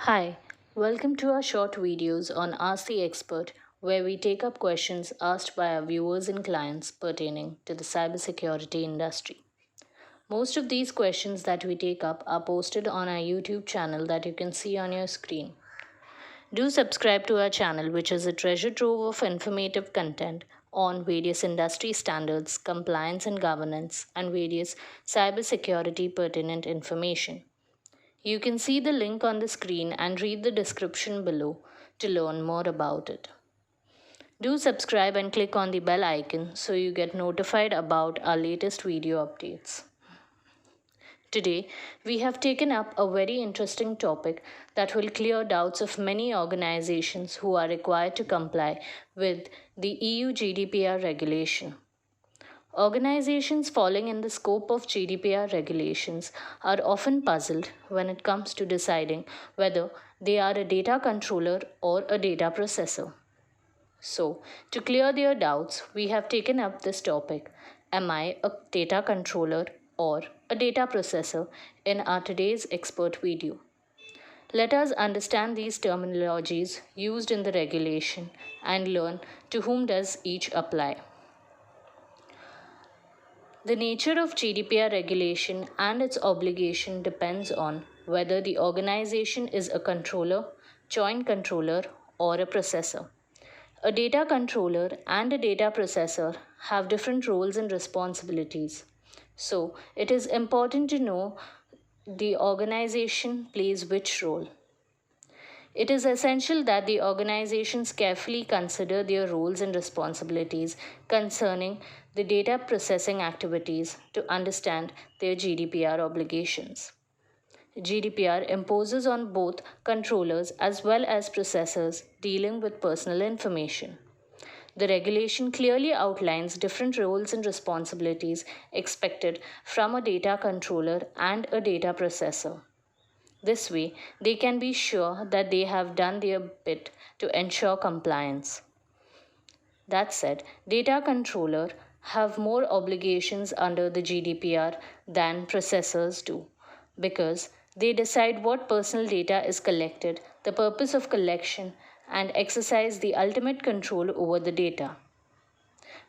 Hi, welcome to our short videos on Ask the Expert, where we take up questions asked by our viewers and clients pertaining to the cybersecurity industry. Most of these questions that we take up are posted on our YouTube channel that you can see on your screen. Do subscribe to our channel, which is a treasure trove of informative content on various industry standards, compliance and governance, and various cybersecurity pertinent information. You can see the link on the screen and read the description below to learn more about it. Do subscribe and click on the bell icon so you get notified about our latest video updates. Today, we have taken up a very interesting topic that will clear doubts of many organizations who are required to comply with the EU GDPR regulation. Organizations falling in the scope of GDPR regulations are often puzzled when it comes to deciding whether they are a data controller or a data processor. So, to clear their doubts, we have taken up this topic: Am I a data controller or a data processor? In our today's expert video. Let us understand these terminologies used in the regulation and learn to whom does each apply. The nature of GDPR regulation and its obligation depends on whether the organization is a controller, joint controller, or a processor. A data controller and a data processor have different roles and responsibilities. So, it is important to know the organization plays which role. It is essential that the organizations carefully consider their roles and responsibilities concerning the data processing activities to understand their GDPR obligations. GDPR imposes on both controllers as well as processors dealing with personal information. The regulation clearly outlines different roles and responsibilities expected from a data controller and a data processor. This way, they can be sure that they have done their bit to ensure compliance. That said, data controller have more obligations under the GDPR than processors do because they decide what personal data is collected, the purpose of collection, and exercise the ultimate control over the data.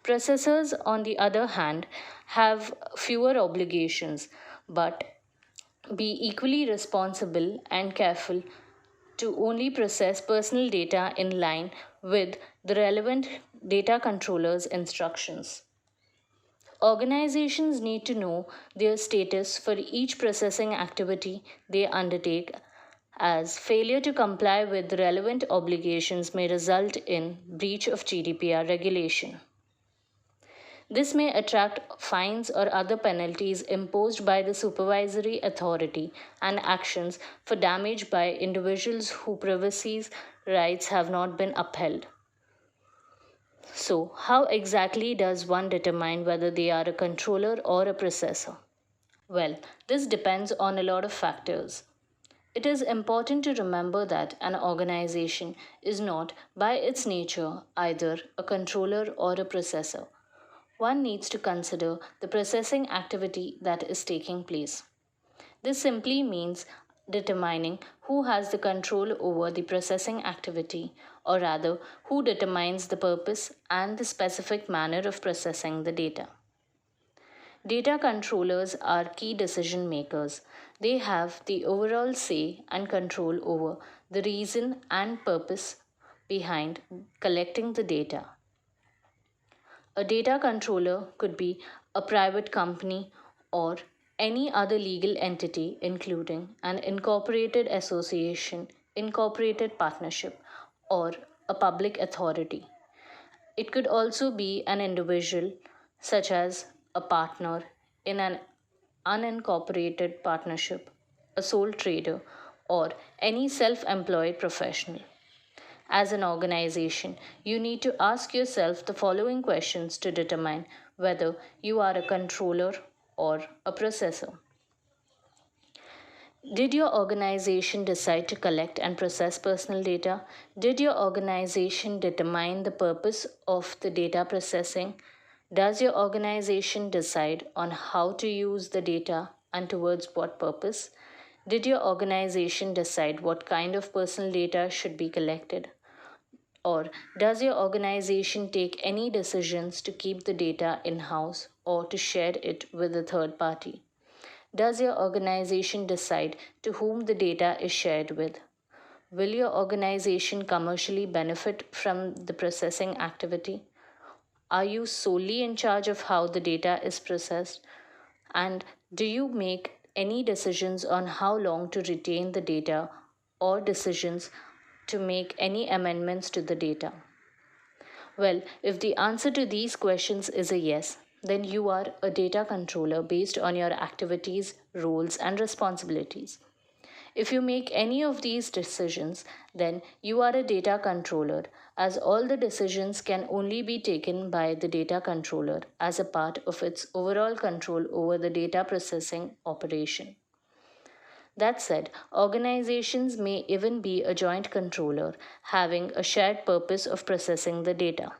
Processors, on the other hand, have fewer obligations but be equally responsible and careful to only process personal data in line with the relevant data controller's instructions. Organizations need to know their status for each processing activity they undertake, as failure to comply with relevant obligations may result in breach of GDPR regulation. This may attract fines or other penalties imposed by the supervisory authority and actions for damage by individuals whose privacy rights have not been upheld. So, how exactly does one determine whether they are a controller or a processor? Well, this depends on a lot of factors. It is important to remember that an organization is not, by its nature, either a controller or a processor. One needs to consider the processing activity that is taking place. This simply means determining who has the control over the processing activity, or rather, who determines the purpose and the specific manner of processing the data. Data controllers are key decision makers. They have the overall say and control over the reason and purpose behind collecting the data. A data controller could be a private company or any other legal entity, including an incorporated association, incorporated partnership, or a public authority. It could also be an individual, such as a partner in an unincorporated partnership, a sole trader, or any self employed professional. As an organization, you need to ask yourself the following questions to determine whether you are a controller or a processor. Did your organization decide to collect and process personal data? Did your organization determine the purpose of the data processing? Does your organization decide on how to use the data and towards what purpose? Did your organization decide what kind of personal data should be collected? Or does your organization take any decisions to keep the data in house or to share it with a third party? Does your organization decide to whom the data is shared with? Will your organization commercially benefit from the processing activity? Are you solely in charge of how the data is processed? And do you make any decisions on how long to retain the data or decisions to make any amendments to the data? Well, if the answer to these questions is a yes, then you are a data controller based on your activities, roles, and responsibilities. If you make any of these decisions, then you are a data controller, as all the decisions can only be taken by the data controller as a part of its overall control over the data processing operation. That said, organizations may even be a joint controller, having a shared purpose of processing the data.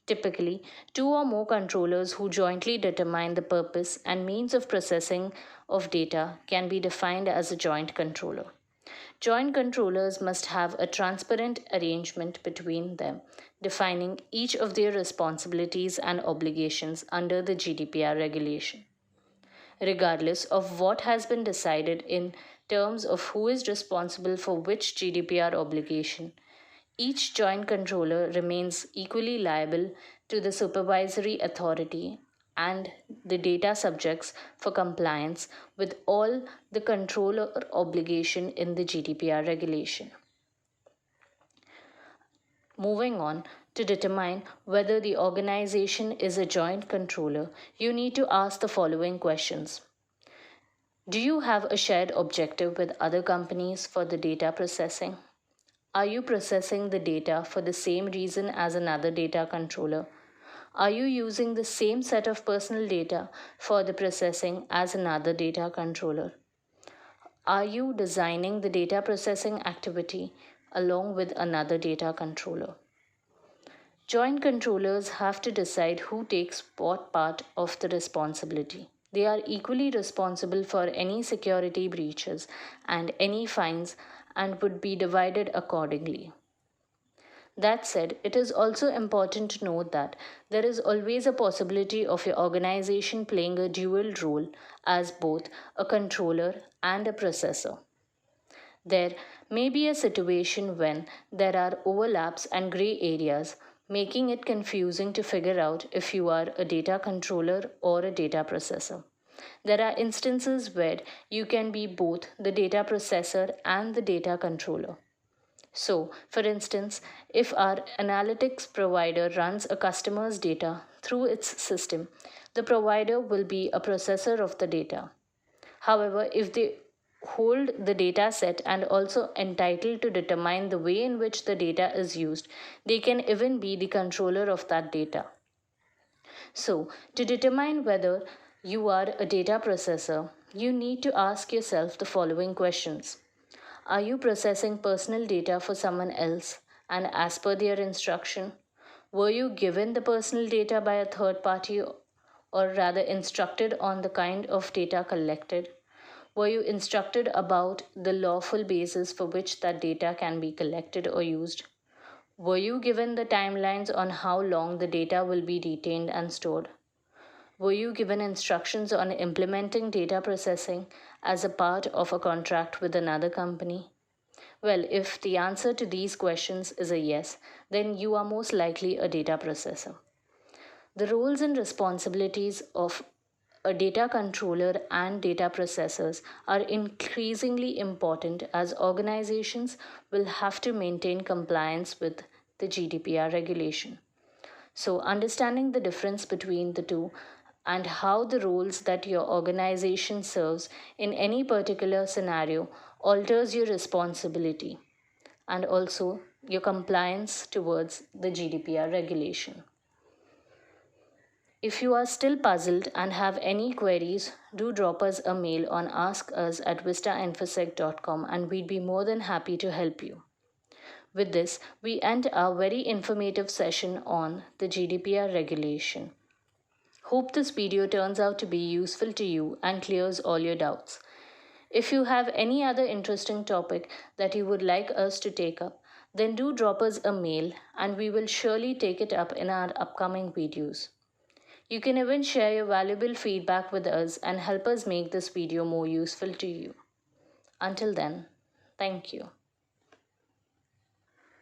Typically, two or more controllers who jointly determine the purpose and means of processing of data can be defined as a joint controller. Joint controllers must have a transparent arrangement between them, defining each of their responsibilities and obligations under the GDPR regulation. Regardless of what has been decided in terms of who is responsible for which GDPR obligation, each joint controller remains equally liable to the supervisory authority and the data subjects for compliance with all the controller obligation in the GDPR regulation. Moving on, to determine whether the organization is a joint controller, you need to ask the following questions. Do you have a shared objective with other companies for the data processing? Are you processing the data for the same reason as another data controller? Are you using the same set of personal data for the processing as another data controller? Are you designing the data processing activity along with another data controller? Joint controllers have to decide who takes what part of the responsibility. They are equally responsible for any security breaches and any fines and would be divided accordingly. That said, it is also important to note that there is always a possibility of your organization playing a dual role as both a controller and a processor. There may be a situation when there are overlaps and gray areas, making it confusing to figure out if you are a data controller or a data processor. There are instances where you can be both the data processor and the data controller. So, for instance, if our analytics provider runs a customer's data through its system, the provider will be a processor of the data. However, if they hold the data set and also entitled to determine the way in which the data is used, they can even be the controller of that data. So, to determine whether you are a data processor, you need to ask yourself the following questions. Are you processing personal data for someone else and as per their instruction? Were you given the personal data by a third party or rather instructed on the kind of data collected? Were you instructed about the lawful basis for which that data can be collected or used? Were you given the timelines on how long the data will be retained and stored? Were you given instructions on implementing data processing as a part of a contract with another company? Well, if the answer to these questions is a yes, then you are most likely a data processor. The roles and responsibilities of a data controller and data processors are increasingly important as organizations will have to maintain compliance with the GDPR regulation. So, understanding the difference between the two and how the roles that your organization serves in any particular scenario alters your responsibility and also your compliance towards the GDPR regulation. If you are still puzzled and have any queries, do drop us a mail on askus@vistainfosec.com and we'd be more than happy to help you. With this, we end our very informative session on the GDPR regulation. Hope this video turns out to be useful to you and clears all your doubts. If you have any other interesting topic that you would like us to take up, then do drop us a mail and we will surely take it up in our upcoming videos. You can even share your valuable feedback with us and help us make this video more useful to you. Until then, thank you.